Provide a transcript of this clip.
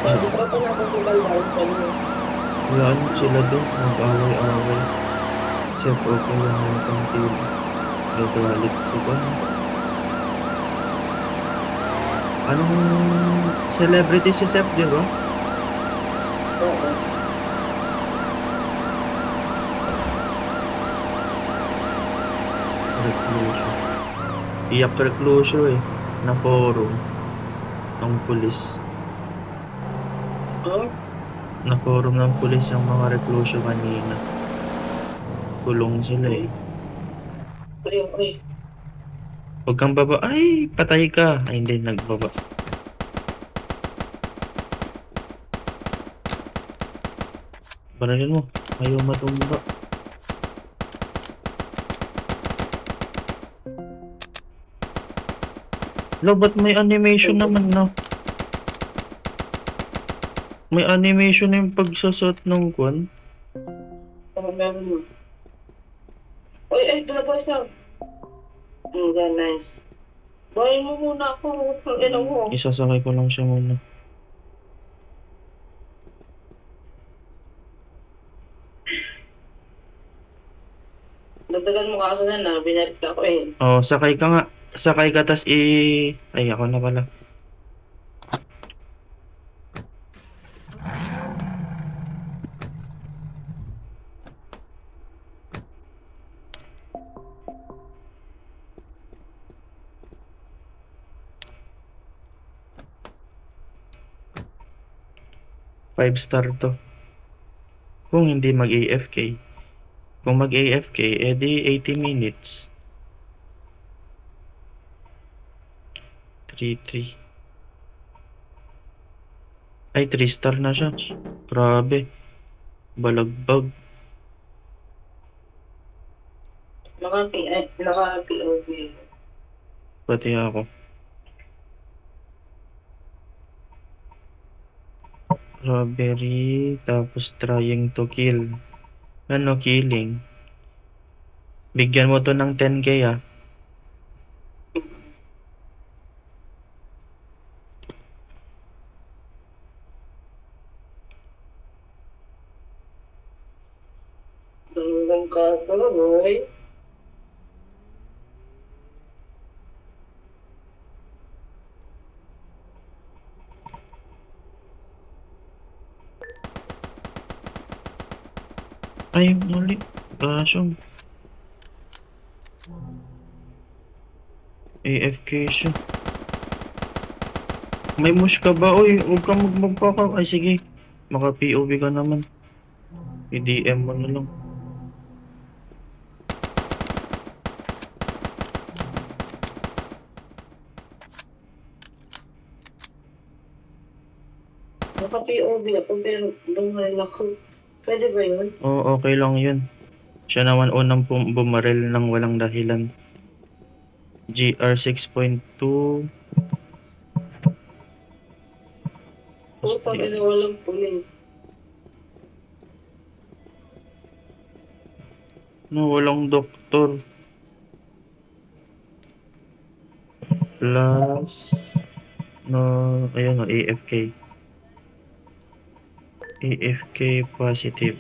Yung tropa natin si Calvaro kanina. Yan sila doon, mag-away-away. Sep, okay lang yung kantil. Gagalit si Kwan. Anong celebrity si Sep, di ba? Oo. Reclusio. Iyak reclusio eh, na forum ng pulis. Oh, Na forum ng pulis yung mga reclusio kanina. Kulong sila eh. ay. Huwag kang baba. Ay, patay ka. Ay, hindi, nagbaba. Baralin mo. Ayaw matumba. Lo, ba't may animation naman na? May animation na yung pagsasot ng kwan. Ano meron mo? Ay, dalabas na. Yan, nice. Buhayin mo muna ako. Ang ina mo. Isasakay ko lang siya muna. Dagdagan mo kaso na na. Binarik ako eh. Oh, sakay ka nga. Sakay ka tas Ay, ako na pala. Five star to. Kung hindi mag-AFK. Kung mag-AFK, edi 80 minutes. 3-3. Ay, 3 star na siya. Grabe. Balagbag. Naka-POV. Pati ako. Robbery, tapos trying to kill. Ano, killing? Bigyan mo to ng 10k ah. Hanggang kaso, boy. Ay, mali. Basong. AFK siya. May mush ka ba? Uy, huwag kang magpaka. Ay, sige. Maka-POV ka naman. I-DM mo na lang. Naka-POV ako pero dumarin ako. Pwede ba yun? Oo, okay lang yun. Siya naman unang bumaril ng walang dahilan. GR 6.2. Puta, ina walang pulis. No, walang doktor. Plus, no, ayun o, AFK. AFK positive.